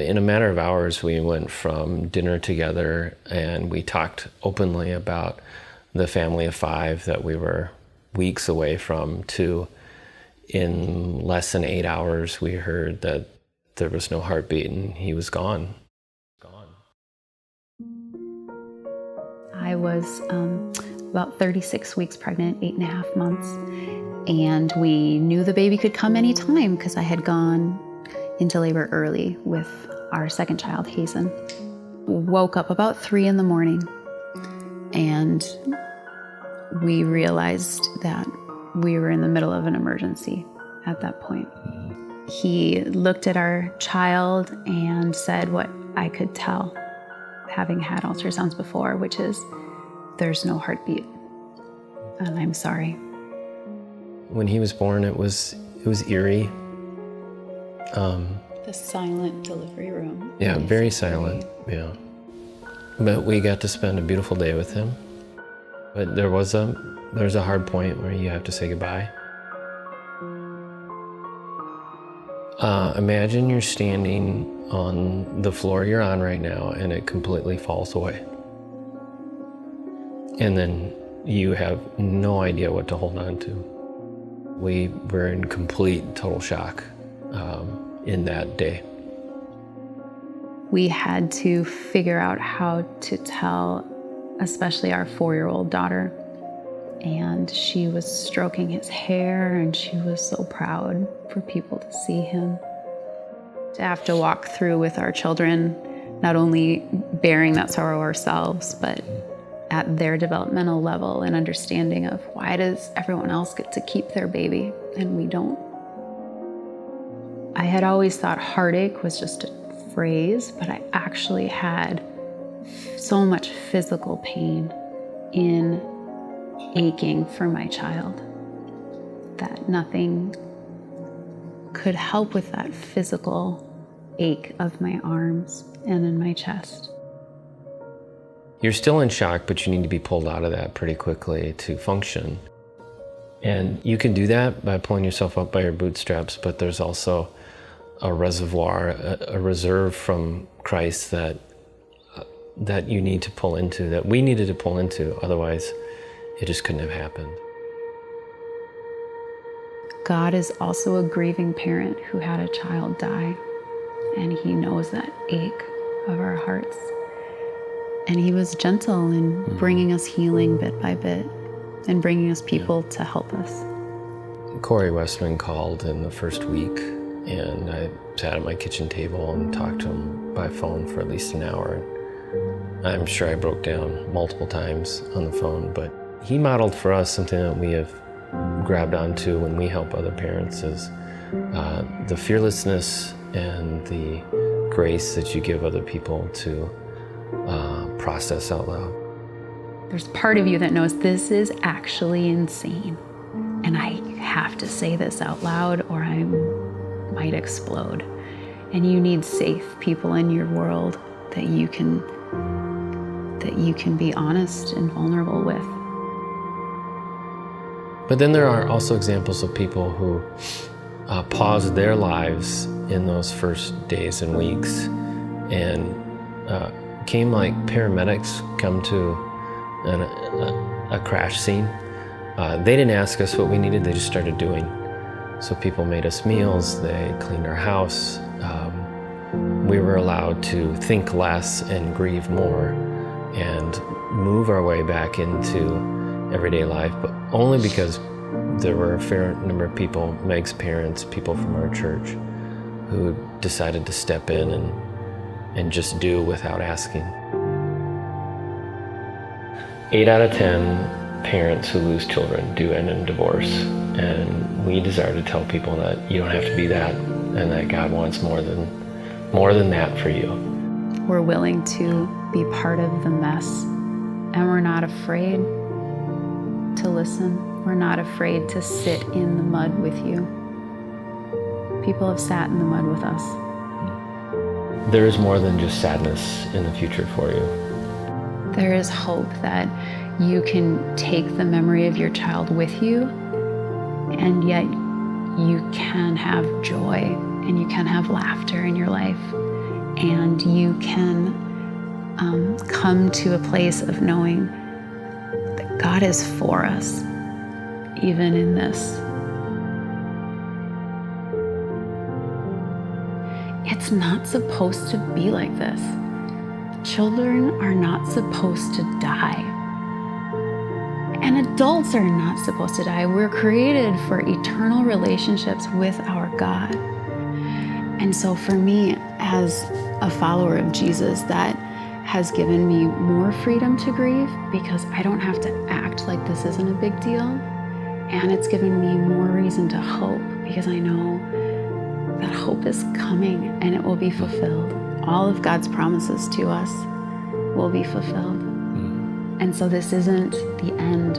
In a matter of hours, we went from dinner together and we talked openly about the family of 5 that we were weeks away from, to in less than 8 hours, we heard that there was no heartbeat and he was gone. I was about 36 weeks pregnant, 8.5 months, and we knew the baby could come anytime because I had gone into labor early with our second child, Hazen. Woke up about 3 in the morning, and we realized that we were in the middle of an emergency at that point. He looked at our child and said what I could tell, having had ultrasounds before, which is, there's no heartbeat, and I'm sorry. When he was born, it was eerie. The silent delivery room. Yeah, very silent, yeah. But we got to spend a beautiful day with him. But there's a hard point where you have to say goodbye. Imagine you're standing on the floor you're on right now and it completely falls away. And then you have no idea what to hold on to. We were in complete, total shock in that day. We had to figure out how to tell, especially our 4-year-old daughter. And she was stroking his hair, and she was so proud for people to see him. To have to walk through with our children, not only bearing that sorrow ourselves, but at their developmental level and understanding of, why does everyone else get to keep their baby and we don't? I had always thought heartache was just a phrase, but I actually had so much physical pain in aching for my child that nothing could help with that physical ache of my arms and in my chest. You're still in shock, but you need to be pulled out of that pretty quickly to function. And you can do that by pulling yourself up by your bootstraps, but there's also a reservoir, a reserve from Christ that you need to pull into, that we needed to pull into, otherwise it just couldn't have happened. God is also a grieving parent who had a child die, and he knows that ache of our hearts. And he was gentle in bringing us healing bit by bit and bringing us people to help us. Corey Westman called in the first week, and I sat at my kitchen table and talked to him by phone for at least an hour. I'm sure I broke down multiple times on the phone, but he modeled for us something that we have grabbed onto when we help other parents, is the fearlessness and the grace that you give other people to process out loud. There's part of you that knows this is actually insane, and I have to say this out loud or I might explode. And you need safe people in your world that you can be honest and vulnerable with. But then there are also examples of people who paused their lives in those first days and weeks and came like paramedics come to a crash scene. They didn't ask us what we needed, they just started doing. So people made us meals, they cleaned our house. We were allowed to think less and grieve more and move our way back into everyday life, but only because there were a fair number of people, Meg's parents, people from our church, who decided to step in and just do without asking. 8 out of 10 parents who lose children do end in divorce, and we desire to tell people that you don't have to be that, and that God wants more than that for you. We're willing to be part of the mess, and we're not afraid to listen. We're not afraid to sit in the mud with you. People have sat in the mud with us. There is more than just sadness in the future for you. There is hope that you can take the memory of your child with you, and yet you can have joy and you can have laughter in your life, and you can come to a place of knowing that God is for us, even in this. It's not supposed to be like this. Children are not supposed to die. And adults are not supposed to die. We're created for eternal relationships with our God. And so for me, as a follower of Jesus, that has given me more freedom to grieve because I don't have to act like this isn't a big deal. And it's given me more reason to hope because I know that hope is coming and it will be fulfilled. All of God's promises to us will be fulfilled. And so this isn't the end